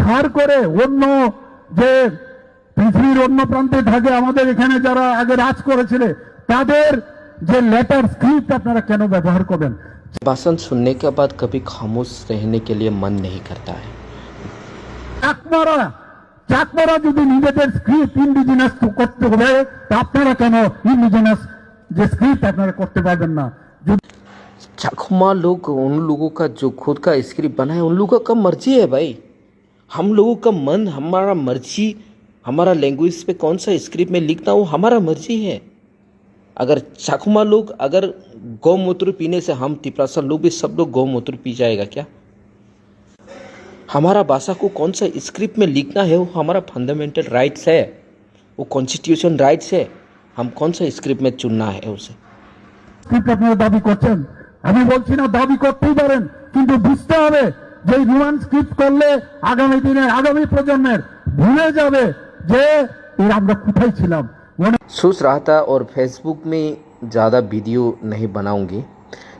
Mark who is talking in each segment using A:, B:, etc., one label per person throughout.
A: ধার করে অন্য যে পৃথিবীর অন্য প্রান্তে থাকে আমাদের এখানে যারা আগে রাজ করেছিল তাদের যে লেটার স্ক্রিপ্ট আপনারা কেন ব্যবহার করবেন?
B: भाषण सुनने के बाद कभी खामोश रहने के लिए मन नहीं करता है।
A: চাকমারা যদি নিজেদের স্ক্রিপ্ট ইন্ডিজিনাস করতে হবে তা আপনারা কেন ইন্ডিজিনাস যে স্ক্রিপ্ট আপনারা করতে পারবেন না?
B: चाकमा लोग उन लोगों का जो खुद का स्क्रिप्ट बना है उन लोगों का मर्जी है भाई। हम लोगों का मन, हमारा मर्जी, हमारा लैंग्वेज पे कौन सा स्क्रिप्ट में लिखना वो हमारा मर्जी है। अगर चाकमा लोग अगर गौमूत्र पीने से हम तिपरासा लोग भी सब लोग गौमूत्र पी जाएगा क्या? हमारा भाषा को कौन सा स्क्रिप्ट में लिखना है वो हमारा फंडामेंटल राइट्स है, वो कॉन्स्टिट्यूशन राइट्स है। हम कौन सा स्क्रिप्ट में चुनना है उसे।
A: স্ক্রিপ্ট আপনারা দাবি করছেন, আমি বলছি না দাবি করতেই পারেন, কিন্তু বুঝতে হবে যে রোমান স্ক্রিপ্ট করলে আগামী দিনে আগামী প্রজন্মের ভুলে যাবে যে আমরা কোথায় ছিলাম।
B: सोच रहा था और फेसबुक में ज़्यादा वीडियो नहीं बनाऊंगी,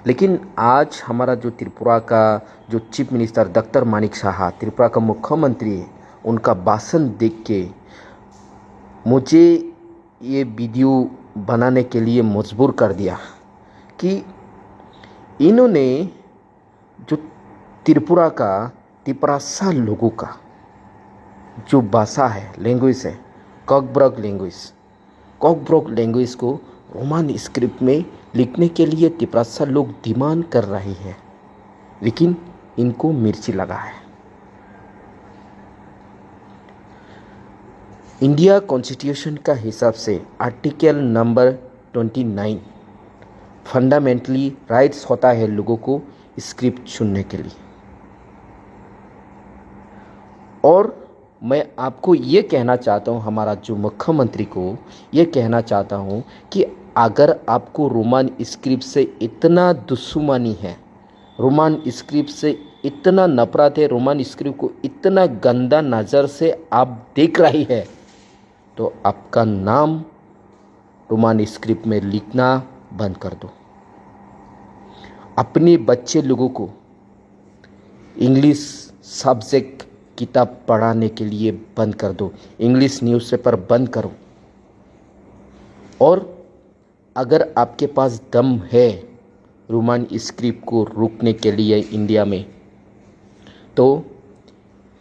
B: लेकिन आज हमारा जो त्रिपुरा का जो chief minister doctor Manik Saha, Tripura का मुख्यमंत्री है, उनका भाषण देख के मुझे ये वीडियो बनाने के लिए मजबूर कर दिया कि इन्होंने जो त्रिपुरा का तिपरासा लोगों का जो भाषा है, लैंग्वेज है, कॉकब्रॉक लैंग्वेज को रोमान स्क्रिप्ट में लिखने के लिए तिपरासा लोग डिमांड कर रहे हैं, लेकिन इनको मिर्ची लगा है। इंडिया कॉन्स्टिट्यूशन का हिसाब से आर्टिकल नंबर 29 फंडामेंटली राइट्स होता है लोगों को स्क्रिप्ट चुनने के लिए। और मैं आपको ये कहना चाहता हूँ, हमारा जो मुख्यमंत्री को ये कहना चाहता हूँ कि अगर आपको रोमान स्क्रिप्ट से इतना दुश्मनी है, रोमान स्क्रिप्ट से इतना नफरत है, रोमान स्क्रिप्ट को इतना गंदा नज़र से आप देख रही है, तो आपका नाम रोमान स्क्रिप्ट में लिखना बंद कर दो। अपने बच्चे लोगों को इंग्लिश सब्जेक्ट किताब पढ़ाने के लिए बंद कर दो, इंग्लिश न्यूज़पेपर बंद करो। और अगर आपके पास दम है रोमान स्क्रिप्ट को रोकने के लिए इंडिया में, तो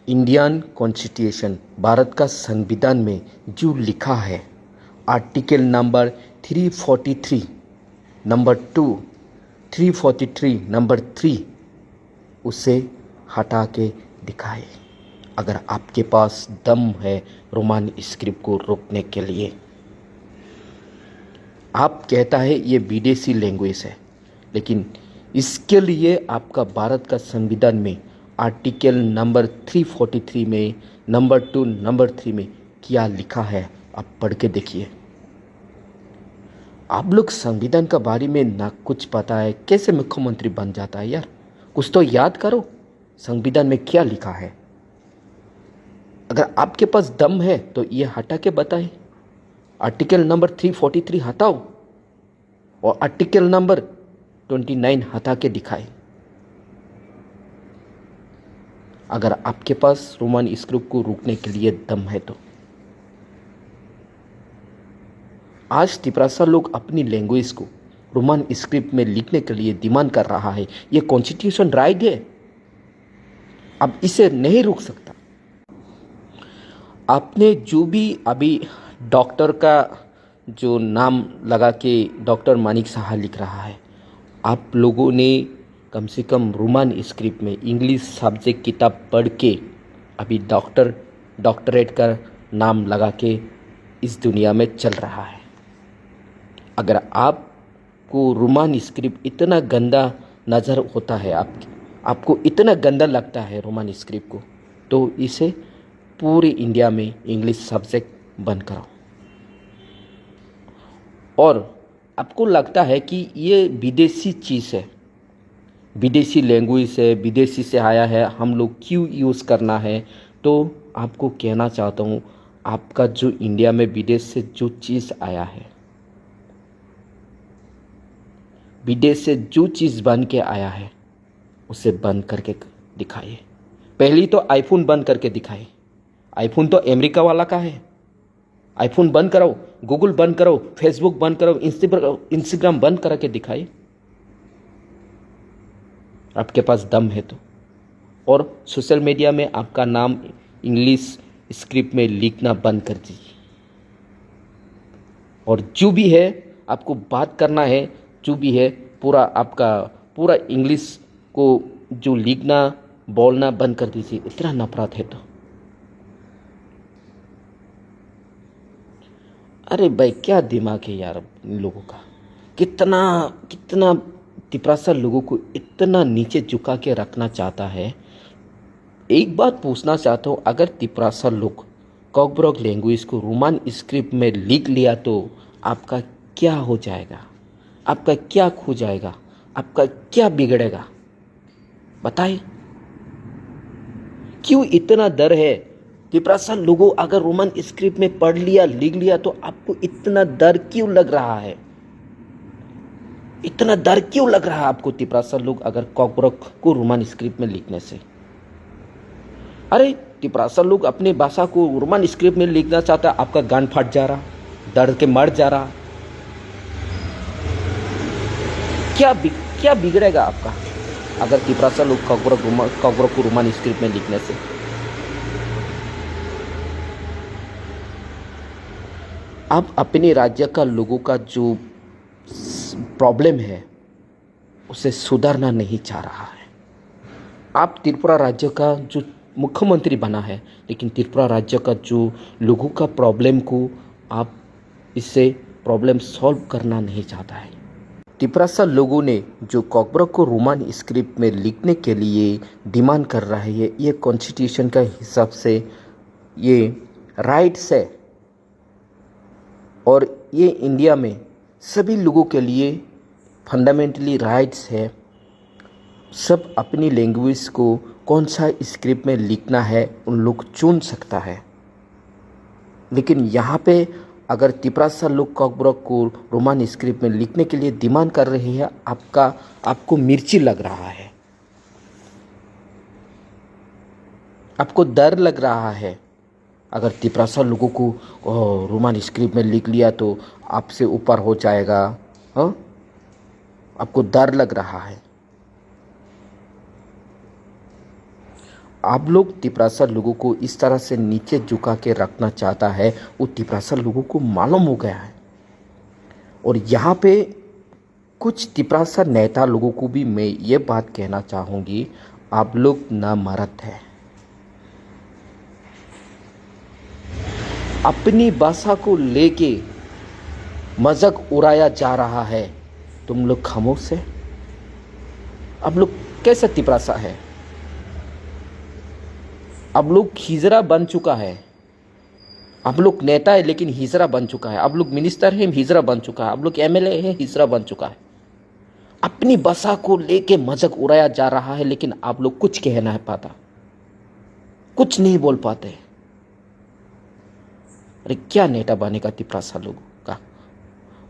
B: इंडियन कॉन्स्टिट्यूशन, भारत का संविधान में जो लिखा है आर्टिकल नंबर 343 नंबर 2, 343 नंबर 3, उसे हटा के दिखाए अगर आपके पास दम है रोमान स्क्रिप्ट को रोकने के लिए। आप कहता है ये विदेशी लैंग्वेज है, लेकिन इसके लिए आपका भारत का संविधान में आर्टिकल नंबर 343 में नंबर 2 नंबर 3 में क्या लिखा है आप पढ़ के देखिए। आप लोग संविधान का बारे में ना कुछ पता है, कैसे मुख्यमंत्री बन जाता है यार? कुछ तो याद करो संविधान में क्या लिखा है। अगर आपके पास दम है तो ये हटा के बताए, आर्टिकल नंबर 343 हटाओ और आर्टिकल नंबर 29 हटा के दिखाए। अगर आपके पास रोमान स्क्रिप्ट को रोकने के लिए दम है तो। आज तिपरासा लोग अपनी लैंग्वेज को रोमान स्क्रिप्ट में लिखने के लिए डिमांड कर रहा है, ये कॉन्स्टिट्यूशन राइट है, अब इसे नहीं रोक सकता। आपने जो भी अभी डॉक्टर का जो नाम लगा के डॉक्टर मानिक साहा लिख रहा है, आप लोगों ने कम से कम रोमान स्क्रिप्ट में इंग्लिश सब्जेक्ट किताब पढ़ के अभी डॉक्टरेट का नाम लगा के इस दुनिया में चल रहा है। अगर आपको रोमान स्क्रिप्ट इतना गंदा नज़र होता है, आपको इतना गंदा लगता है रोमान स्क्रिप्ट को, तो इसे पूरे इंडिया में इंग्लिश सब्जेक्ट बंद कराओ। और आपको लगता है कि ये विदेशी चीज़ है, विदेशी लैंग्वेज है, विदेशी से आया है, हम लोग क्यों यूज़ करना है, तो आपको कहना चाहता हूँ आपका जो इंडिया में विदेश से जो चीज़ आया है, विदेश से जो चीज़ बन के आया है उसे बंद करके दिखाइए। पहली तो आईफोन बंद करके दिखाए। आईफोन तो अमेरिका वाला का है। आईफोन बंद कराओ, गूगल बंद करो, फेसबुक बंद करो, इंस्टाग्राम बंद करा के दिखाए आपके पास दम है तो। और सोशल मीडिया में आपका नाम इंग्लिश स्क्रिप्ट में लिखना बंद कर दीजिए। और जो भी है आपको बात करना है, जो भी है पूरा आपका पूरा इंग्लिश को जो लिखना बोलना बंद कर दीजिए। इतना नफरत है तो। अरे भाई क्या दिमाग है यार इन लोगों का। कितना कितना तिपरासा लोगों को इतना नीचे झुका के रखना चाहता है। एक बात पूछना चाहता हूँ, अगर तिपरासा लोग कॉकब्रॉक लैंग्वेज को रोमन स्क्रिप्ट में लिख लिया तो आपका क्या हो जाएगा? आपका क्या खो जाएगा? आपका क्या बिगड़ेगा? बताइए। क्यों इतना डर है? तिपरासा लोगों अगर रोमन स्क्रिप्ट में पढ़ लिया लिख लिया तो आपको इतना डर क्यों लग रहा है? इतना डर क्यों लग रहा है आपको तिपरासा लोग अगर कॉकब्रॉक को रोमन स्क्रिप्ट में लिखने से? अरे तिपरासा लोग अपनी भाषा को रोमन स्क्रिप्ट में लिखना चाहता है, आपका गान फट जा रहा, डर के मर जा रहा। क्या बिगड़ेगा आपका अगर तिपरासा लोग कॉकब्रॉक को रोमन स्क्रिप्ट में लिखने से? आप अपने राज्य का लोगों का जो प्रॉब्लम है उसे सुधारना नहीं चाह रहा है। आप त्रिपुरा राज्य का जो मुख्यमंत्री बना है, लेकिन त्रिपुरा राज्य का जो लोगों का प्रॉब्लम को आप इससे प्रॉब्लम सॉल्व करना नहीं चाहता है। तिपरासा लोगों ने जो कॉकब्रॉक को रोमन स्क्रिप्ट में लिखने के लिए डिमांड कर रहा है, ये कॉन्स्टिट्यूशन का हिसाब से ये राइट्स है और ये इंडिया में सभी लोगों के लिए फंडामेंटली राइट्स है। सब अपनी लैंग्वेज को कौन सा स्क्रिप्ट में लिखना है उन लोग चुन सकता है। लेकिन यहाँ पे अगर तिपरासा लोग कॉकब्रॉक को रोमन स्क्रिप्ट में लिखने के लिए डिमांड कर रहे हैं, आपको मिर्ची लग रहा है, आपको डर लग रहा है। अगर तिपरासा लोगों को रोमन स्क्रिप्ट में लिख लिया तो आपसे ऊपर हो जाएगा, हाँ? आपको डर लग रहा है। आप लोग तिपरासा लोगों को इस तरह से नीचे झुका के रखना चाहता है, वो तिपरासा लोगों को मालूम हो गया है। और यहाँ पे कुछ तिपरासा नेता लोगों को भी मैं ये बात कहना चाहूँगी, आप लोग ना मरद है। अपनी भाषा को लेके मजाक उड़ाया जा रहा है, तुम लोग खामोश है। अब लोग कैसा तिपरासा है? अब लोग हिजरा बन चुका है। अब लोग नेता है लेकिन हिजरा बन चुका है। अब लोग मिनिस्टर है, हिजरा बन चुका है। अब लोग एमएलए है, हिजरा बन चुका है। अपनी भाषा को लेके मजाक उड़ाया जा रहा है, लेकिन आप लोग कुछ कहना है पाता, कुछ नहीं बोल पाते। अरे क्या नेता बनेगा तिपरासा लोगों का?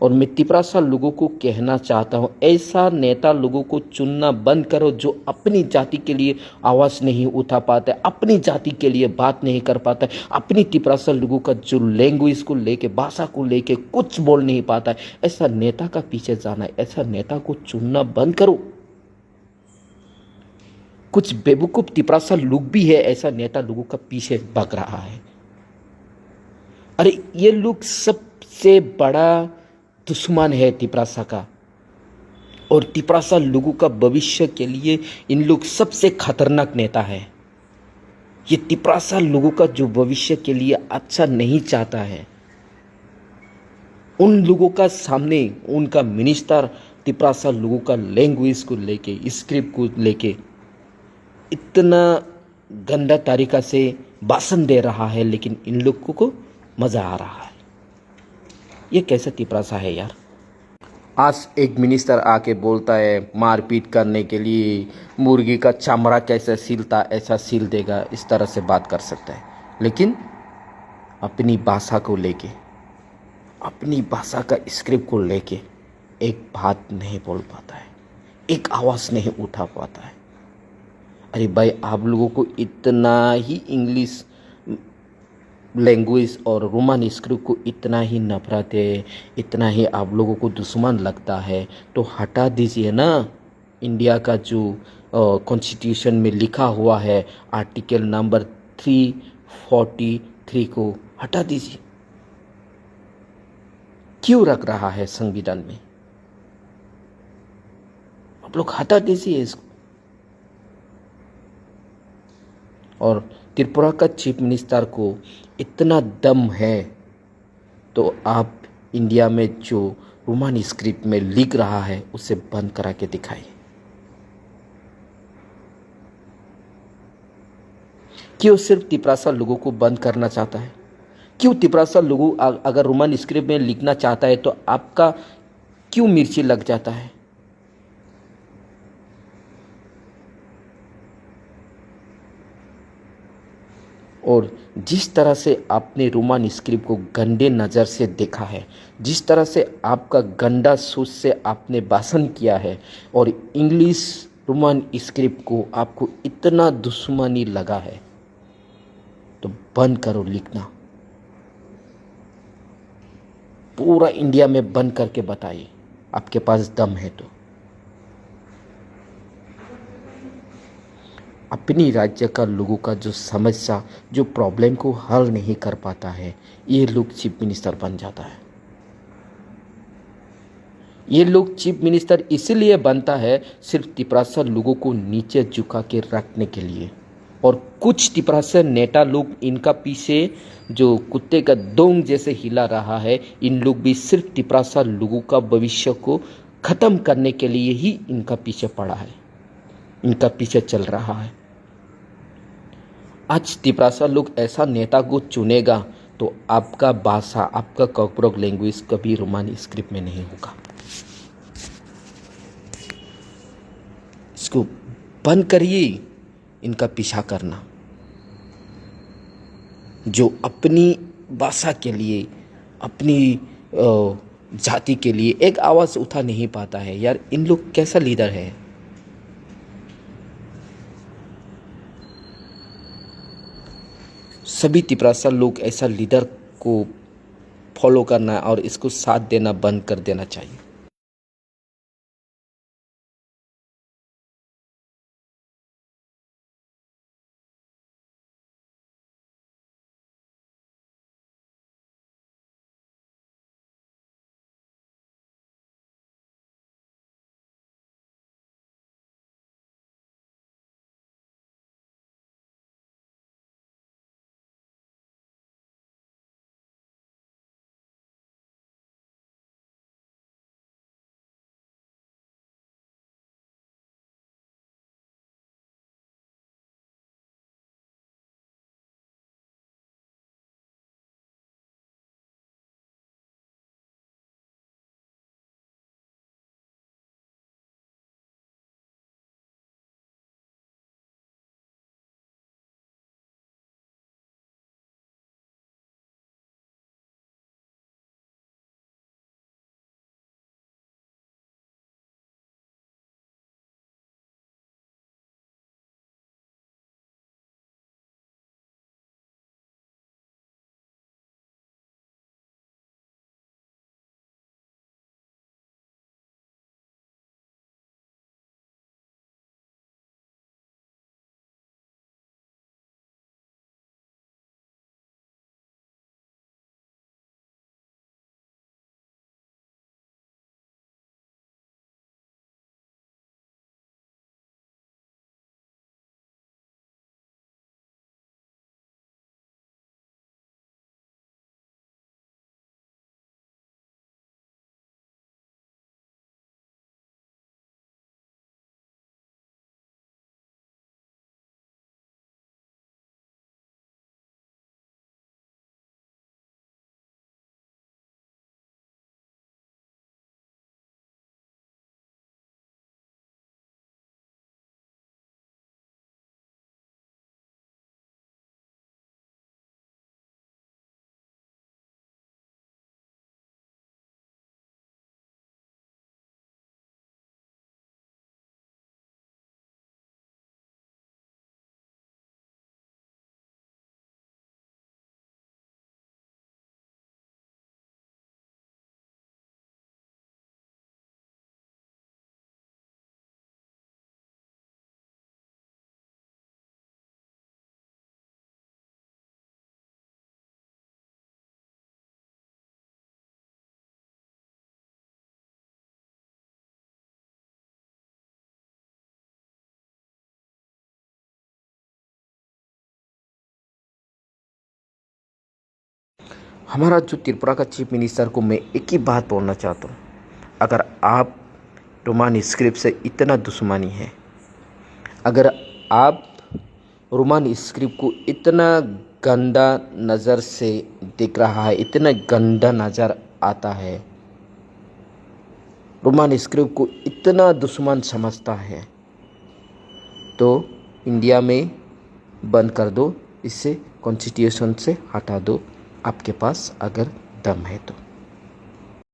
B: और मैं तिपरासा लोगों को कहना चाहता हूं, ऐसा नेता लोगों को चुनना बंद करो जो अपनी जाति के लिए आवाज नहीं उठा पाता है, अपनी जाति के लिए बात नहीं कर पाता है, अपनी तिपरासा लोगों का जो लैंग्वेज को लेके भाषा को लेके कुछ बोल नहीं पाता है। ऐसा नेता का पीछे जाना है, ऐसा नेता को चुनना बंद करो। कुछ बेवकूफ तिपरासा लोग भी है ऐसा नेता लोगों का पीछे भाग रहा है। अरे ये लोग सबसे बड़ा दुश्मन है तिपरासा का, और तिपरासा लोगों का भविष्य के लिए इन लोग सबसे खतरनाक नेता है। ये तिपरासा लोगों का जो भविष्य के लिए अच्छा नहीं चाहता है, उन लोगों का सामने उनका मिनिस्टर तिपरासा लोगों का लैंग्वेज को लेके, स्क्रिप्ट को लेके इतना गंदा तरीका से भाषण दे रहा है, लेकिन इन लोगों को मजा आ रहा है। ये कैसा तिपरासा है यार? आज एक मिनिस्टर आके बोलता है मारपीट करने के लिए मुर्गी का चमड़ा कैसे सीलता ऐसा सील देगा, इस तरह से बात कर सकता है। लेकिन अपनी भाषा को लेके, अपनी भाषा का स्क्रिप्ट को लेके एक बात नहीं बोल पाता है, एक आवाज़ नहीं उठा पाता है। अरे भाई, आप लोगों को इतना ही इंग्लिश लैंग्वेज और रोमन स्क्रिप्ट को इतना ही नफरत है, इतना ही आप लोगों को दुश्मन लगता है, तो हटा दीजिए ना। इंडिया का जो कॉन्स्टिट्यूशन में लिखा हुआ है आर्टिकल नंबर 343 को हटा दीजिए। क्यों रख रहा है संविधान में? आप लोग हटा दीजिए इसको। और त्रिपुरा का चीफ मिनिस्टर को इतना दम है तो आप इंडिया में जो रोमन स्क्रिप्ट में लिख रहा है उसे बंद करा के दिखाइए। क्यों सिर्फ तिपरासा लोगों को बंद करना चाहता है? क्यों तिपरासा लोगों अगर रोमन स्क्रिप्ट में लिखना चाहता है तो आपका क्यों मिर्ची लग जाता है? और जिस तरह से आपने रोमन स्क्रिप्ट को गंदे नज़र से देखा है, जिस तरह से आपका गंदा सोच से आपने भाषण किया है और इंग्लिश रोमन स्क्रिप्ट को आपको इतना दुश्मनी लगा है, तो बंद करो लिखना। पूरा इंडिया में बंद करके बताइए, आपके पास दम है तो। अपनी राज्य का लोगों का जो समस्या, जो प्रॉब्लम को हल नहीं कर पाता है, ये लोग चीफ मिनिस्टर बन जाता है। ये लोग चीफ मिनिस्टर इसीलिए बनता है सिर्फ तिपरासा लोगों को नीचे झुका के रखने के लिए। और कुछ तिपरासा नेता लोग इनका पीछे जो कुत्ते का दोंग जैसे हिला रहा है, इन लोग भी सिर्फ तिपरासा लोगों का भविष्य को खत्म करने के लिए ही इनका पीछे पड़ा है, इनका पीछे चल रहा है। आज तिपरासा लोग ऐसा नेता को चुनेगा तो आपका भाषा, आपका कॉकब्रोक लैंग्वेज कभी रोमन स्क्रिप्ट में नहीं होगा। इसको बंद करिए, इनका पीछा करना। जो अपनी भाषा के लिए, अपनी जाति के लिए एक आवाज़ उठा नहीं पाता है, यार इन लोग कैसा लीडर है? सभी तिपरासा लोग ऐसा लीडर को फॉलो करना और इसको साथ देना बंद कर देना चाहिए। हमारा जो त्रिपुरा का चीफ मिनिस्टर को मैं एक ही बात बोलना चाहता हूँ, अगर आप रोमान स्क्रिप्ट से इतना दुश्मनी है, अगर आप रोमान स्क्रिप्ट को इतना गंदा नज़र से देख रहा है, इतना गंदा नज़र आता है, रोमान स्क्रिप्ट को इतना दुश्मन समझता है, तो इंडिया में बंद कर दो, इसे कॉन्स्टिट्यूशन से हटा दो, आपके पास अगर दम है तो।